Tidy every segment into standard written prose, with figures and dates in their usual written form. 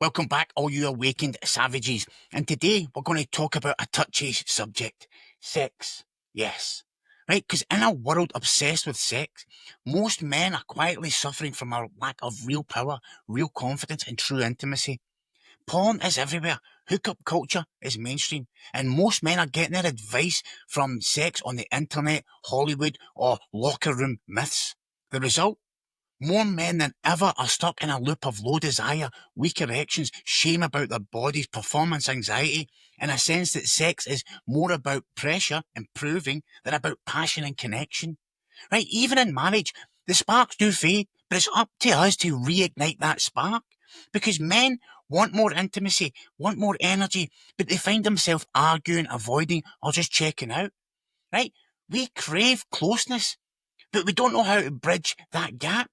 Welcome back, all you awakened savages. And today we're going to talk about a touchy subject: sex. Yes. Right? Because in a world obsessed with sex, most men are quietly suffering from a lack of real power, real confidence, and true intimacy. Porn is everywhere. Hookup culture is mainstream. And most men are getting their advice from sex on the internet, Hollywood, or locker room myths. The result? More men than ever are stuck in a loop of low desire, weak erections, shame about their bodies, performance anxiety, and a sense that sex is more about pressure and proving than about passion and connection. Right? Even in marriage, the sparks do fade, but it's up to us to reignite that spark. Because men want more intimacy, want more energy, but they find themselves arguing, avoiding, or just checking out. Right? We crave closeness, but we don't know how to bridge that gap.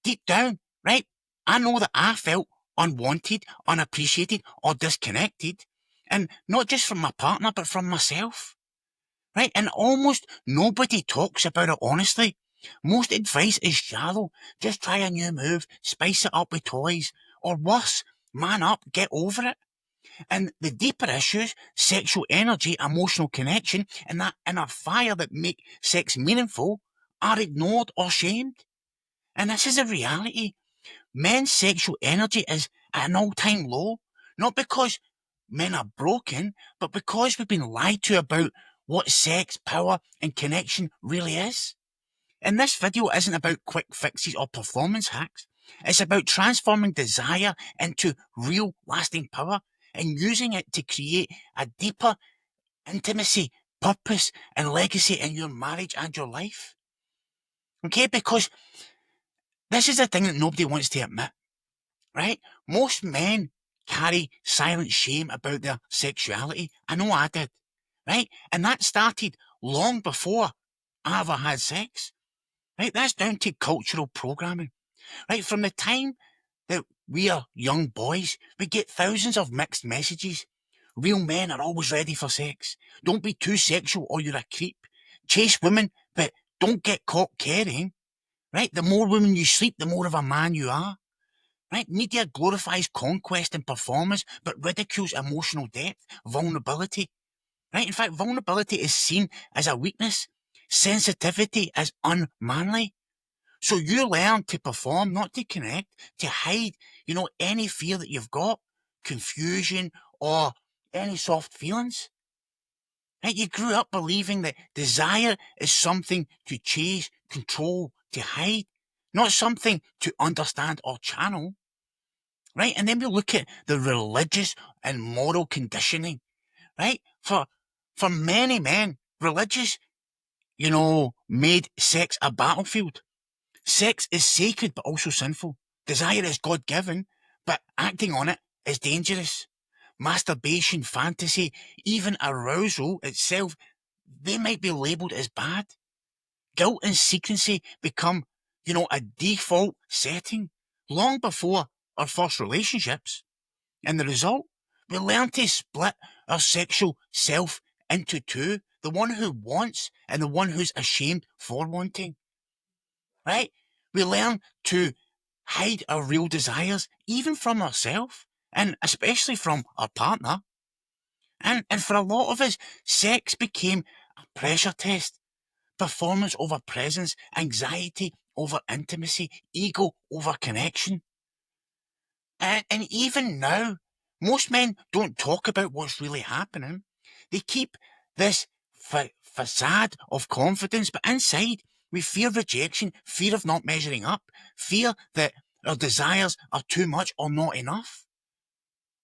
Deep down, right? I know that I felt unwanted, unappreciated, or disconnected. And not just from my partner, but from myself. Right? And almost nobody talks about it honestly. Most advice is shallow. Just try a new move, spice it up with toys, or worse, man up, get over it. And the deeper issues, sexual energy, emotional connection, and that inner fire that make sex meaningful, are ignored or shamed. And this is a reality. Men's sexual energy is at an all-time low, not because men are broken, but because we've been lied to about what sex, power, and connection really is. And this video isn't about quick fixes or performance hacks. It's about transforming desire into real lasting power and using it to create a deeper intimacy, purpose, and legacy in your marriage and your life. Okay, because this is the thing that nobody wants to admit, right? Most men carry silent shame about their sexuality. I know I did, right? And that started long before I ever had sex, right? That's down to cultural programming, right? From the time that we are young boys, we get thousands of mixed messages. Real men are always ready for sex. Don't be too sexual or you're a creep. Chase women, but don't get caught carrying, right? The more women you sleep, the more of a man you are. Right? Media glorifies conquest and performance, but ridicules emotional depth, vulnerability. Right? In fact, vulnerability is seen as a weakness, sensitivity as unmanly. So you learn to perform, not to connect, to hide, any fear that you've got, confusion, or any soft feelings. Right? You grew up believing that desire is something to chase, control, to hide, not something to understand or channel. Right? And then we look at the religious and moral conditioning, right? For many men, religious, made sex a battlefield. Sex is sacred but also sinful. Desire is God given, but acting on it is dangerous. Masturbation, fantasy, even arousal itself, they might be labeled as bad. Guilt and secrecy become, a default setting long before our first relationships. And the result? We learn to split our sexual self into two, the one who wants and the one who's ashamed for wanting, right? We learn to hide our real desires, even from ourselves, and especially from our partner. And for a lot of us, sex became a pressure test. Performance over presence, anxiety over intimacy, ego over connection. And even now, most men don't talk about what's really happening. They keep this facade of confidence, but inside, we fear rejection, fear of not measuring up, fear that our desires are too much or not enough.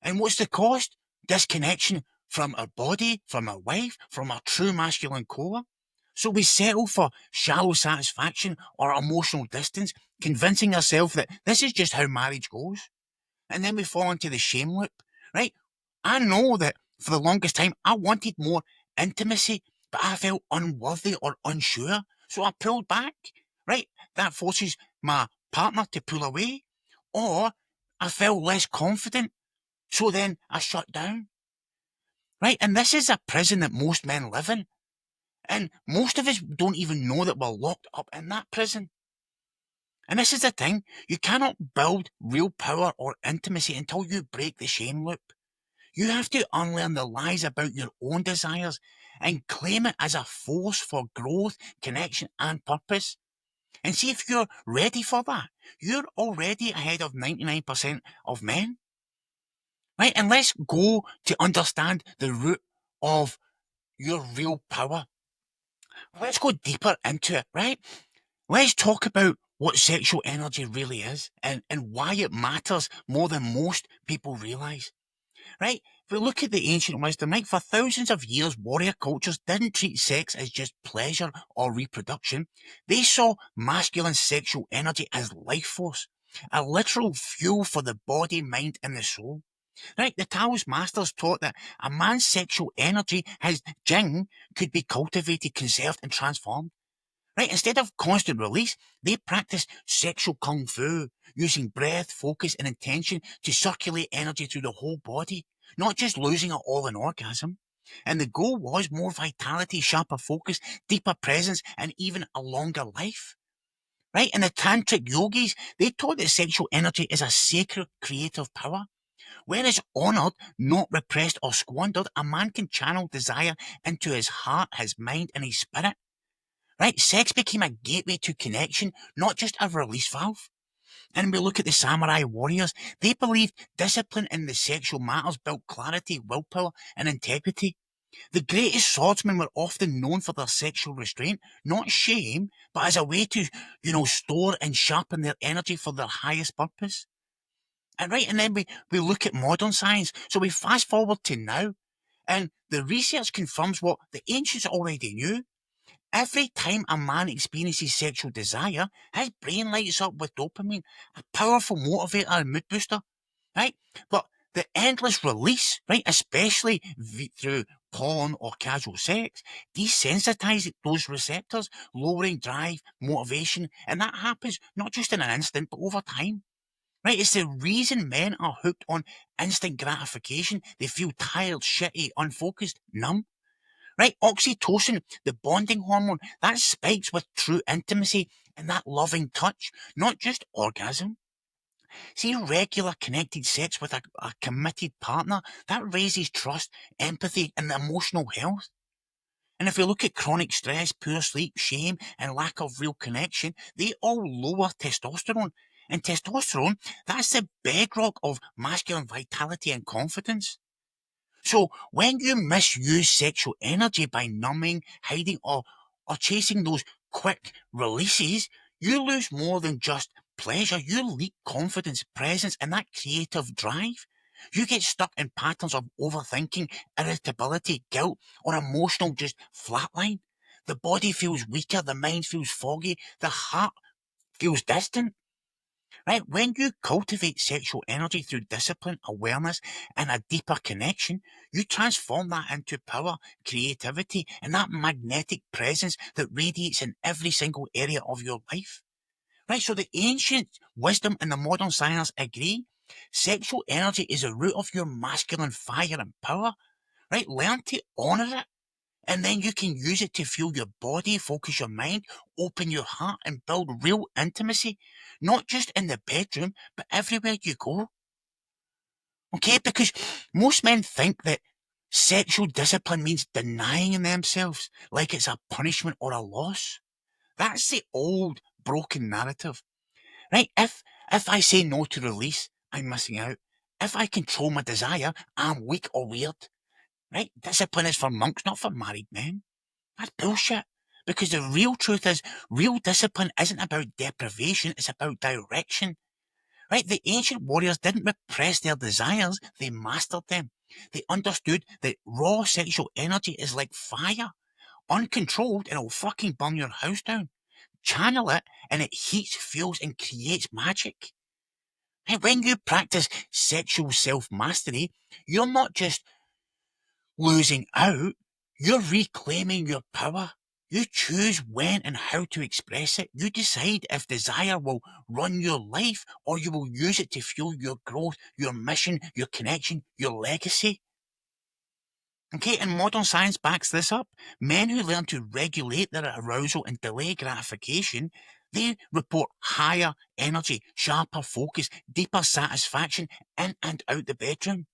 And what's the cost? Disconnection from our body, from our wife, from our true masculine core. So we settle for shallow satisfaction or emotional distance, convincing ourselves that this is just how marriage goes. And then we fall into the shame loop, right? I know that for the longest time, I wanted more intimacy, but I felt unworthy or unsure. So I pulled back, right? That forces my partner to pull away. Or I felt less confident. So then I shut down, right? And this is a prison that most men live in. And most of us don't even know that we're locked up in that prison. And this is the thing, you cannot build real power or intimacy until you break the shame loop. You have to unlearn the lies about your own desires and claim it as a force for growth, connection, and purpose. And see if you're ready for that. You're already ahead of 99% of men. Right? And let's go to understand the root of your real power. Let's go deeper into it, right? Let's talk about what sexual energy really is and why it matters more than most people realize. Right? If we look at the ancient wisdom, right, for thousands of years, warrior cultures didn't treat sex as just pleasure or reproduction. They saw masculine sexual energy as life force, a literal fuel for the body, mind, and the soul. Right, the Taoist masters taught that a man's sexual energy, his jing, could be cultivated, conserved, and transformed. Right, instead of constant release, they practiced sexual kung fu, using breath, focus, and intention to circulate energy through the whole body, not just losing it all in orgasm. And the goal was more vitality, sharper focus, deeper presence, and even a longer life. Right, and the tantric yogis, they taught that sexual energy is a sacred creative power. When it's honored, not repressed or squandered, a man can channel desire into his heart, his mind, and his spirit. Right? Sex became a gateway to connection, not just a release valve. And we look at the samurai warriors, they believed discipline in the sexual matters built clarity, willpower, and integrity. The greatest swordsmen were often known for their sexual restraint, not shame, but as a way to, store and sharpen their energy for their highest purpose. And right, and then we look at modern science. So we fast forward to now, and the research confirms what the ancients already knew. Every time a man experiences sexual desire, his brain lights up with dopamine, a powerful motivator and mood booster, right? But the endless release, right, especially through porn or casual sex, desensitizes those receptors, lowering drive, motivation, and that happens not just in an instant, but over time. Right, it's the reason men are hooked on instant gratification. They feel tired, shitty, unfocused, numb. Right, oxytocin, the bonding hormone, that spikes with true intimacy and that loving touch, not just orgasm. See, regular connected sex with a committed partner, that raises trust, empathy, and emotional health. And if we look at chronic stress, poor sleep, shame, and lack of real connection, they all lower testosterone. And testosterone, that's the bedrock of masculine vitality and confidence. So when you misuse sexual energy by numbing, hiding, or chasing those quick releases, you lose more than just pleasure. You leak confidence, presence, and that creative drive. You get stuck in patterns of overthinking, irritability, guilt, or emotional just flatline. The body feels weaker, the mind feels foggy, the heart feels distant. Right? When you cultivate sexual energy through discipline, awareness, and a deeper connection, you transform that into power, creativity, and that magnetic presence that radiates in every single area of your life. Right? So the ancient wisdom and the modern science agree. Sexual energy is the root of your masculine fire and power. Right? Learn to honor it. And then you can use it to fuel your body, focus your mind, open your heart, and build real intimacy, not just in the bedroom, but everywhere you go. Okay? Because most men think that sexual discipline means denying themselves, like it's a punishment or a loss. That's the old broken narrative. Right? If I say no to release, I'm missing out. If I control my desire, I'm weak or weird. Right? Discipline is for monks, not for married men. That's bullshit. Because the real truth is, real discipline isn't about deprivation, it's about direction. Right? The ancient warriors didn't repress their desires, they mastered them. They understood that raw sexual energy is like fire. Uncontrolled, it'll fucking burn your house down. Channel it, and it heats, fuels, and creates magic. And when you practice sexual self mastery, you're not just losing out, you're reclaiming your power. You choose when and how to express it. You decide if desire will run your life or you will use it to fuel your growth, your mission, your connection, your legacy. Okay, and modern science backs this up. Men who learn to regulate their arousal and delay gratification, They report higher energy, sharper focus, deeper satisfaction in and out the bedroom.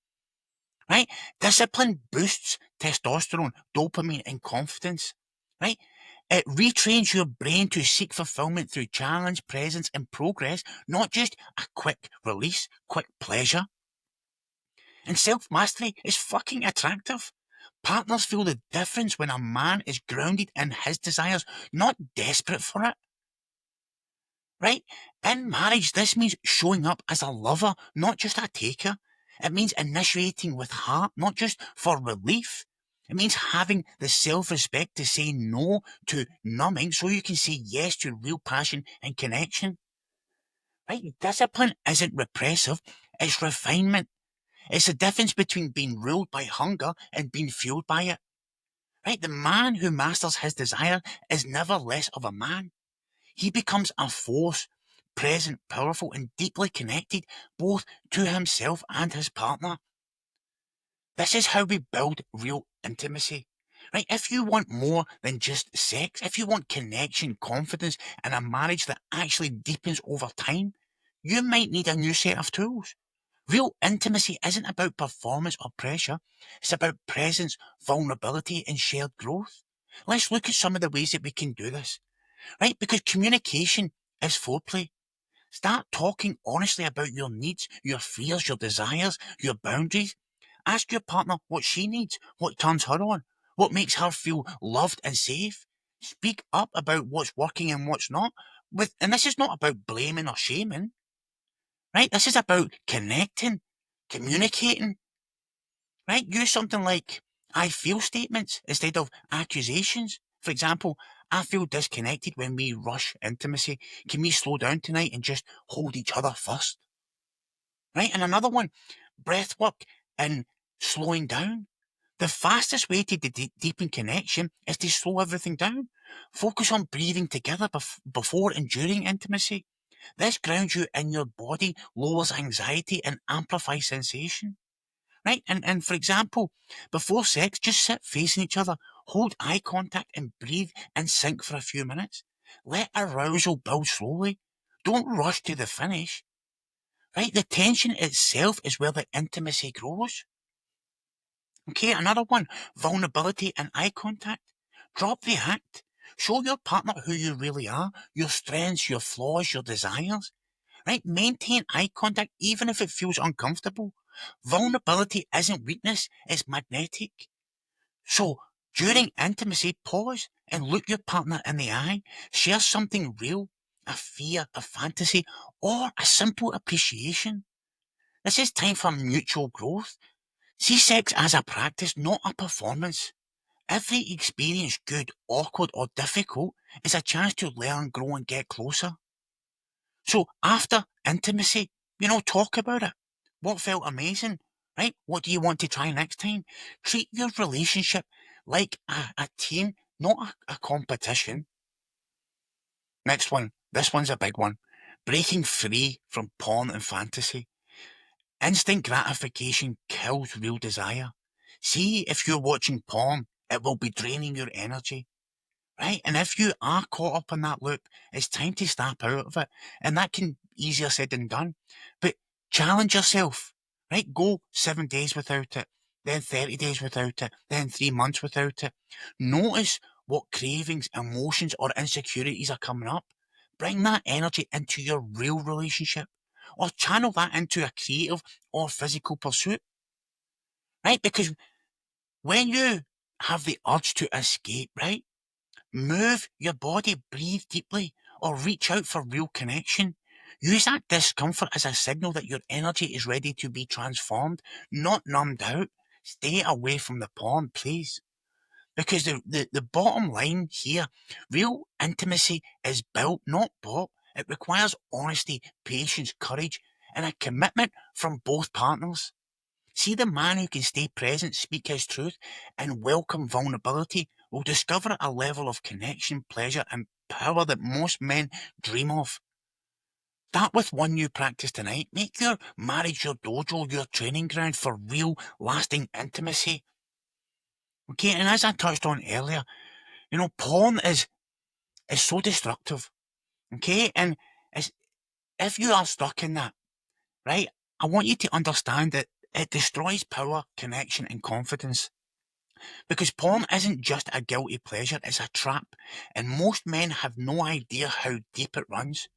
Right? Discipline boosts testosterone, dopamine, and confidence. Right? It retrains your brain to seek fulfillment through challenge, presence, and progress, not just a quick release, quick pleasure. And self-mastery is fucking attractive. Partners feel the difference when a man is grounded in his desires, not desperate for it. Right? In marriage, this means showing up as a lover, not just a taker. It means initiating with heart, not just for relief. It means having the self-respect to say no to numbing so you can say yes to real passion and connection. Right? Discipline isn't repressive, it's refinement. It's the difference between being ruled by hunger and being fueled by it. Right? The man who masters his desire is never less of a man. He becomes a force, present, powerful, and deeply connected both to himself and his partner. This is how we build real intimacy. Right? If you want more than just sex, if you want connection, confidence, and a marriage that actually deepens over time, you might need a new set of tools. Real intimacy isn't about performance or pressure. It's about presence, vulnerability, and shared growth. Let's look at some of the ways that we can do this, right? Because communication is foreplay. Start talking honestly about your needs, your fears, your desires, your boundaries. Ask your partner what she needs, what turns her on, what makes her feel loved and safe. Speak up about what's working and what's not. And this is not about blaming or shaming, right? This is about connecting, communicating, right? Use something like I feel statements instead of accusations. For example, I feel disconnected when we rush intimacy. Can we slow down tonight and just hold each other first? Right? And another one, breath work and slowing down. The fastest way to deepen connection is to slow everything down. Focus on breathing together before and during intimacy. This grounds you in your body, lowers anxiety, and amplifies sensation. Right? And for example, before sex, just sit facing each other, hold eye contact, and breathe in sync for a few minutes. Let arousal build slowly. Don't rush to the finish. Right? The tension itself is where the intimacy grows. Okay, another one, vulnerability and eye contact. Drop the act. Show your partner who you really are, your strengths, your flaws, your desires. Right? Maintain eye contact even if it feels uncomfortable. Vulnerability isn't weakness, it's magnetic. So, during intimacy, pause and look your partner in the eye. Share something real, a fear, a fantasy, or a simple appreciation. This is time for mutual growth. See sex as a practice, not a performance. Every experience, good, awkward, or difficult, is a chance to learn, grow, and get closer. So after intimacy, talk about it. What felt amazing, right? What do you want to try next time? Treat your relationship like a team, not a competition. Next one. This one's a big one. Breaking free from porn and fantasy. Instant gratification kills real desire. See, if you're watching porn, it will be draining your energy. Right? And if you are caught up in that loop, it's time to snap out of it. And that can be easier said than done. But challenge yourself, right? Go 7 days without it, then 30 days without it, then 3 months without it. Notice what cravings, emotions, or insecurities are coming up. Bring that energy into your real relationship or channel that into a creative or physical pursuit, right? Because when you have the urge to escape, right? Move your body, breathe deeply, or reach out for real connection. Use that discomfort as a signal that your energy is ready to be transformed, not numbed out. Stay away from the porn, please. Because the bottom line here, real intimacy is built, not bought. It requires honesty, patience, courage, and a commitment from both partners. See, the man who can stay present, speak his truth, and welcome vulnerability will discover a level of connection, pleasure, and power that most men dream of. Start with one new practice tonight. Make your marriage your dojo, your training ground for real, lasting intimacy. Okay, and as I touched on earlier, porn is so destructive. Okay, and if you are stuck in that, right, I want you to understand that it destroys power, connection, and confidence. Because porn isn't just a guilty pleasure, it's a trap. And most men have no idea how deep it runs.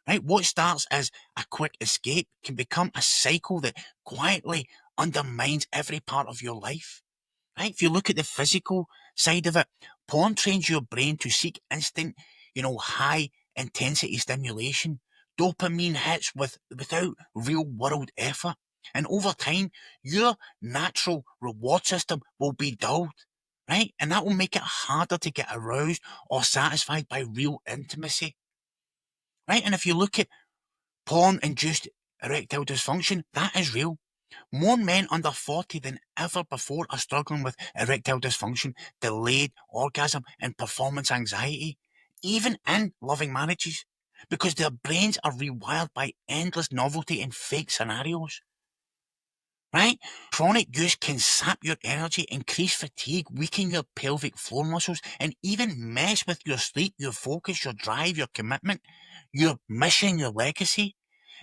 Right? What starts as a quick escape can become a cycle that quietly undermines every part of your life. Right? If you look at the physical side of it, porn trains your brain to seek instant, high intensity stimulation. Dopamine hits without real world effort. And over time, your natural reward system will be dulled. Right? And that will make it harder to get aroused or satisfied by real intimacy. Right? And if you look at porn induced erectile dysfunction, that is real. More men under 40 than ever before are struggling with erectile dysfunction, delayed orgasm, and performance anxiety, even in loving marriages, because their brains are rewired by endless novelty and fake scenarios. Right? Chronic use can sap your energy, increase fatigue, weaken your pelvic floor muscles, and even mess with your sleep, your focus, your drive, your commitment, your mission, your legacy.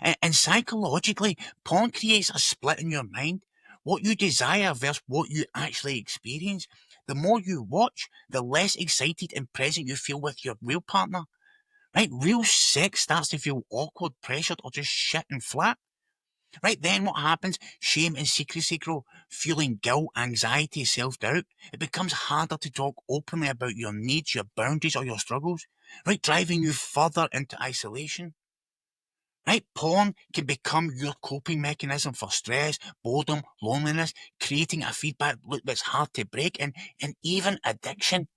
And psychologically, porn creates a split in your mind. What you desire versus what you actually experience. The more you watch, the less excited and present you feel with your real partner. Right? Real sex starts to feel awkward, pressured, or just shit and flat. Right then, what happens? Shame and secrecy grow, feeling guilt, anxiety, self doubt. It becomes harder to talk openly about your needs, your boundaries, or your struggles, right? Driving you further into isolation. Right? Porn can become your coping mechanism for stress, boredom, loneliness, creating a feedback loop that's hard to break, and even addiction.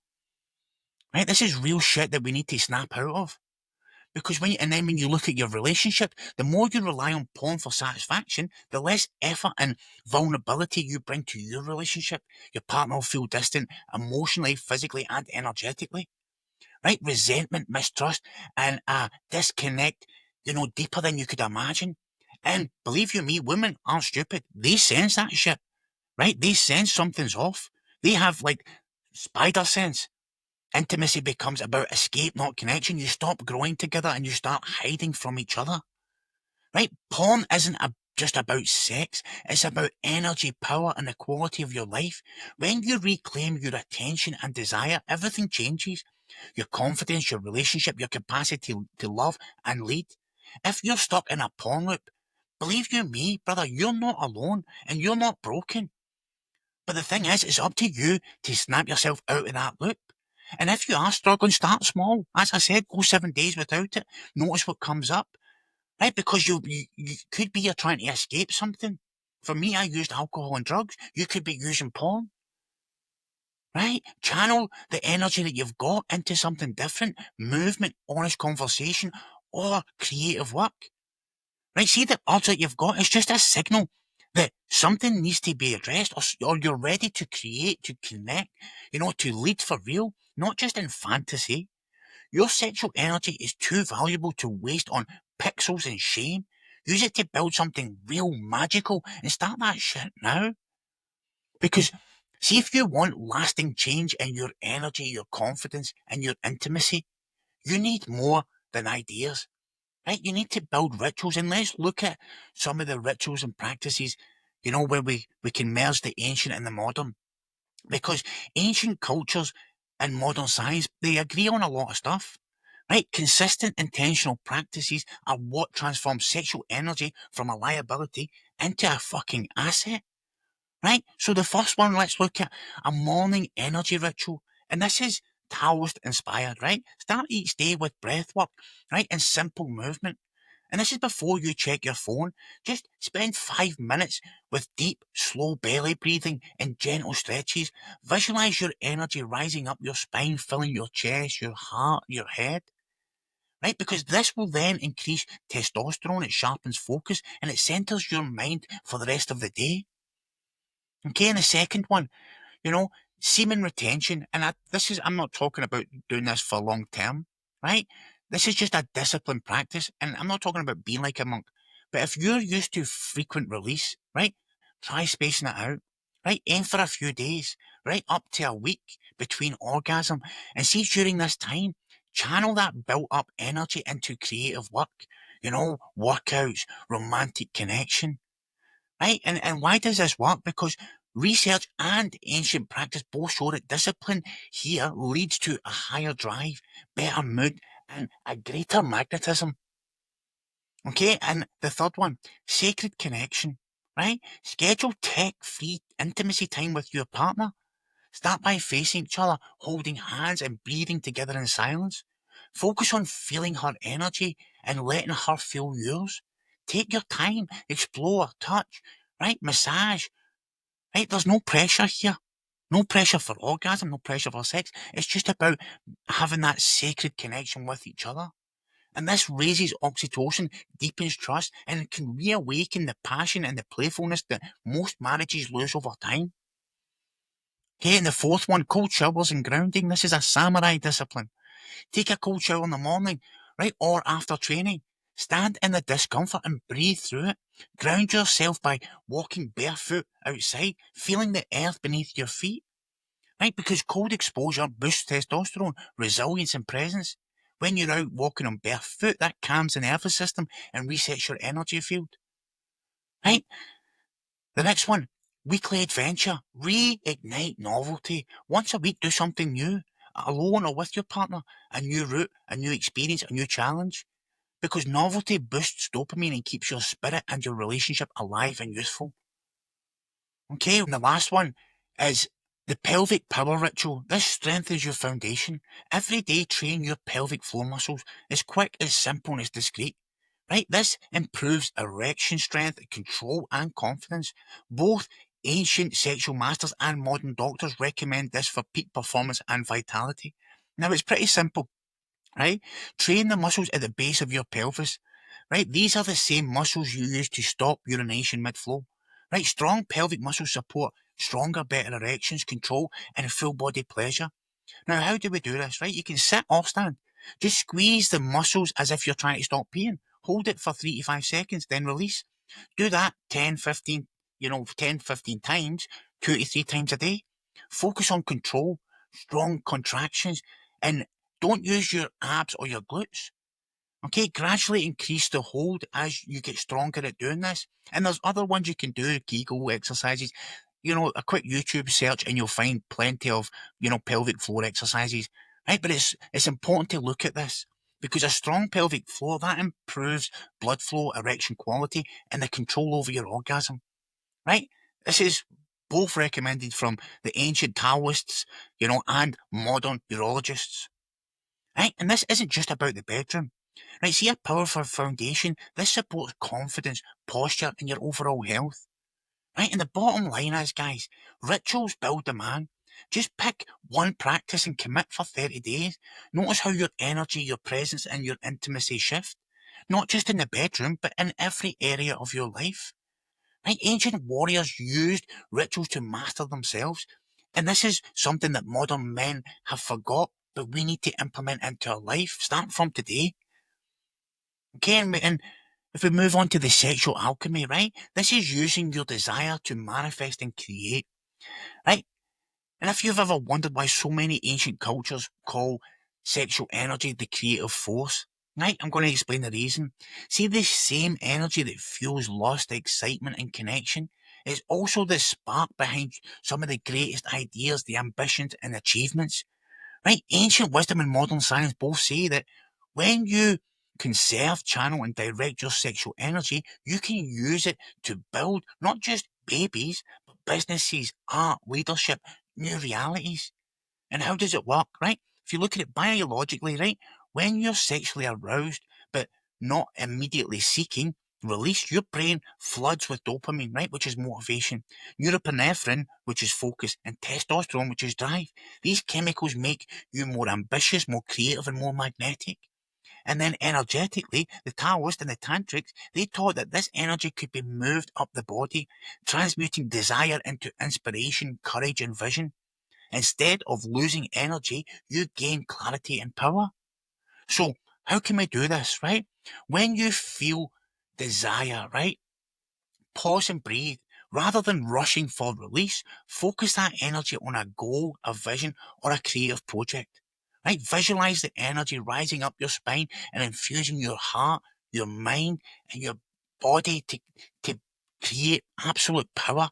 Right? This is real shit that we need to snap out of. Because when you look at your relationship, the more you rely on porn for satisfaction, the less effort and vulnerability you bring to your relationship. Your partner will feel distant emotionally, physically, and energetically. Right? Resentment, mistrust, and a disconnect, deeper than you could imagine. And believe you me, women aren't stupid. They sense that shit. Right? They sense something's off. They have like spider sense. Intimacy becomes about escape, not connection. You stop growing together and you start hiding from each other. Right? Porn isn't just about sex. It's about energy, power, and the quality of your life. When you reclaim your attention and desire, everything changes. Your confidence, your relationship, your capacity to love and lead. If you're stuck in a porn loop, believe you me, brother, you're not alone and you're not broken. But the thing is, it's up to you to snap yourself out of that loop. And if you are struggling, start small. As I said, go 7 days without it. Notice what comes up, right? Because you could be you're trying to escape something. For me, I used alcohol and drugs. You could be using porn, right? Channel the energy that you've got into something different, movement, honest conversation, or creative work. Right? See, the urge that you've got is just a signal that something needs to be addressed, or you're ready to create, to connect, to lead for real, not just in fantasy. Your sexual energy is too valuable to waste on pixels and shame. Use it to build something real magical and start that shit now. Because, see, if you want lasting change in your energy, your confidence, and your intimacy, you need more than ideas. Right? You need to build rituals, and let's look at some of the rituals and practices, where we can merge the ancient and the modern. Because ancient cultures and modern science, they agree on a lot of stuff. Right? Consistent intentional practices are what transforms sexual energy from a liability into a fucking asset. Right? So the first one, let's look at a morning energy ritual. And this is Taoist inspired, right? Start each day with breath work, right? And simple movement. And this is before you check your phone. Just spend 5 minutes with deep, slow belly breathing and gentle stretches. Visualize your energy rising up your spine, filling your chest, your heart, your head. Right? Because this will then increase testosterone, it sharpens focus, and it centers your mind for the rest of the day. Okay, and the second one, you know, semen retention, and I'm not talking about doing this for long term, right? This is just a disciplined practice, and I'm not talking about being like a monk. But if you're used to frequent release, right, try spacing it out, right? Aim for a few days, right, up to a week between orgasm, and see during this time, Channel that built up energy into creative work, workouts, romantic connection, right? And why does this work? Because research and ancient practice both show that discipline here leads to a higher drive, better mood, and a greater magnetism. Okay, and the third one, sacred connection, right? Schedule tech-free intimacy time with your partner. Start by facing each other, holding hands and breathing together in silence. Focus on feeling her energy and letting her feel yours. Take your time, explore, touch, right? Massage, right? There's no pressure here. No pressure for orgasm, no pressure for sex. It's just about having that sacred connection with each other. And this raises oxytocin, deepens trust, and can reawaken the passion and the playfulness that most marriages lose over time. Okay, and the fourth one, cold showers and grounding. This is a samurai discipline. Take a cold shower in the morning, right, or after training. Stand in the discomfort and breathe through it. Ground yourself by walking barefoot outside, feeling the earth beneath your feet, right? Because cold exposure boosts testosterone, resilience, and presence. When you're out walking on barefoot, that calms the nervous system and resets your energy field, right? The next one, weekly adventure. Reignite novelty. Once a week, do something new, alone or with your partner. A new route, a new experience, a new challenge. Because novelty boosts dopamine and keeps your spirit and your relationship alive and youthful. Okay, and the last one is the pelvic power ritual. This strengthens your foundation. Every day, train your pelvic floor muscles. It's quick, it's simple, and it's discreet. Right? This improves erection strength, control, and confidence. Both ancient sexual masters and modern doctors recommend this for peak performance and vitality. Now, it's pretty simple, right? Train the muscles at the base of your pelvis, right? These are the same muscles you use to stop urination mid-flow, right? Strong pelvic muscles support stronger, better erections, control, and full body pleasure. Now, how do we do this, right? You can sit or stand. Just squeeze the muscles as if you're trying to stop peeing. Hold it for 3 to 5 seconds, then release. Do that 10, 15, 10, 15 times, 2 to 3 times a day. Focus on control, strong contractions, and don't use your abs or your glutes. Okay, gradually increase the hold as you get stronger at doing this. And there's other ones you can do, Kegel exercises. A quick YouTube search and you'll find plenty of, pelvic floor exercises. Right, but it's important to look at this because a strong pelvic floor that improves blood flow, erection quality, and the control over your orgasm. Right? This is both recommended from the ancient Taoists, and modern urologists. Right? And this isn't just about the bedroom. Right, see a powerful foundation, this supports confidence, posture, and your overall health. Right, and the bottom line is, guys, rituals build the man. Just pick one practice and commit for 30 days. Notice how your energy, your presence, and your intimacy shift. Not just in the bedroom, but in every area of your life. Right, ancient warriors used rituals to master themselves. And this is something that modern men have forgot, but we need to implement into our life, starting from today. Okay, and if we move on to the sexual alchemy, right? This is using your desire to manifest and create, right? And if you've ever wondered why so many ancient cultures call sexual energy the creative force, right? I'm going to explain the reason. See, this same energy that fuels lust, excitement, and connection is also the spark behind some of the greatest ideas, the ambitions, and achievements. Right? Ancient wisdom and modern science both say that when you conserve, channel, and direct your sexual energy, you can use it to build not just babies, but businesses, art, leadership, new realities. And how does it work, right? If you look at it biologically, right, when you're sexually aroused but not immediately seeking release, your brain floods with dopamine, right, which is motivation, norepinephrine, which is focus, and testosterone, which is drive. These chemicals make you more ambitious, more creative, and more magnetic. And then energetically, the Taoists and the Tantrics, they taught that this energy could be moved up the body, transmuting desire into inspiration, courage, and vision. Instead of losing energy, you gain clarity and power. So, how can we do this, right? When you feel desire, right? Pause and breathe. Rather than rushing for release, focus that energy on a goal, a vision, or a creative project. right? Visualize the energy rising up your spine and infusing your heart, your mind, and your body to create absolute power,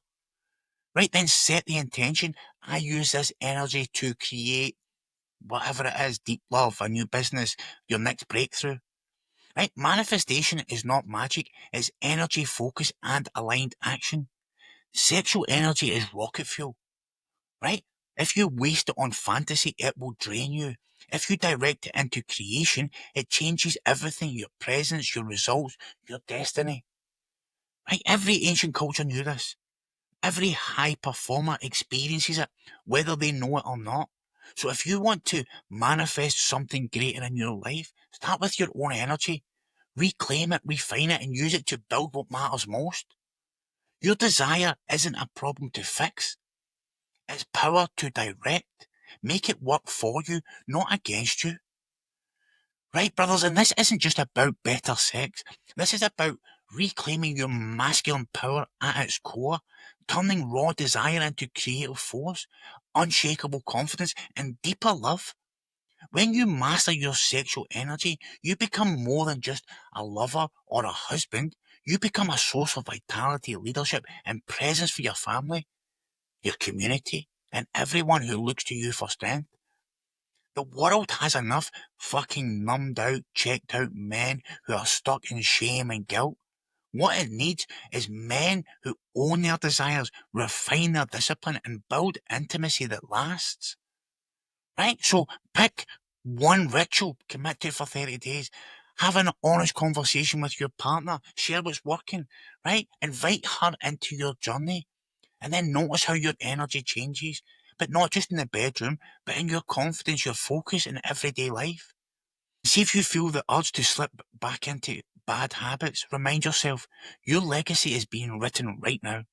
right? Then set the intention. I use this energy to create whatever it is, deep love, a new business, your next breakthrough, right? Manifestation is not magic, it's energy, focus, and aligned action. Sexual energy is rocket fuel, right? If you waste it on fantasy, it will drain you. If you direct it into creation, it changes everything, your presence, your results, your destiny. Right? Every ancient culture knew this. Every high performer experiences it, whether they know it or not. So if you want to manifest something greater in your life, start with your own energy. Reclaim it, refine it, and use it to build what matters most. Your desire isn't a problem to fix. It's power to direct. Make it work for you, not against you. Right, brothers? And this isn't just about better sex. This is about reclaiming your masculine power at its core, turning raw desire into creative force, unshakable confidence, and deeper love. When you master your sexual energy, you become more than just a lover or a husband. You become a source of vitality, leadership, and presence for your family, your community, and everyone who looks to you for strength. The world has enough fucking numbed out, checked out men who are stuck in shame and guilt. What it needs is men who own their desires, refine their discipline, and build intimacy that lasts. Right? So pick one ritual, commit to it for 30 days. Have an honest conversation with your partner. Share what's working, right? Invite her into your journey. And then notice how your energy changes, but not just in the bedroom, but in your confidence, your focus in everyday life. See if you feel the urge to slip back into bad habits. Remind yourself your legacy is being written right now.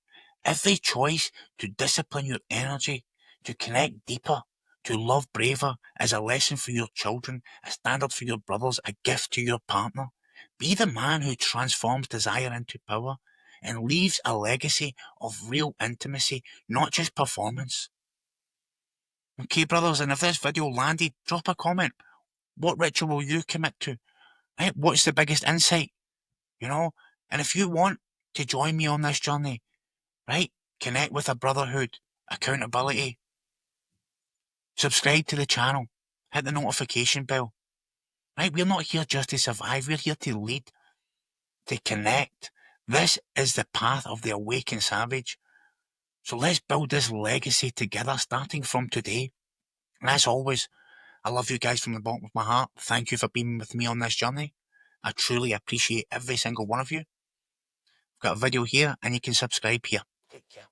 Every choice to discipline your energy, to connect deeper, to love braver is a lesson for your children, a standard for your brothers, a gift to your partner. Be the man who transforms desire into power and leaves a legacy of real intimacy, not just performance. Okay, brothers, and if this video landed, drop a comment. What ritual will you commit to? Right? What's the biggest insight? You know? And if you want to join me on this journey, right? Connect with a brotherhood, accountability, subscribe to the channel, hit the notification bell. Right? We're not here just to survive, we're here to lead, to connect. This is the path of the awakened savage. So let's build this legacy together, starting from today. And as always, I love you guys from the bottom of my heart. Thank you for being with me on this journey. I truly appreciate every single one of you. I've got a video here and you can subscribe here. Take care.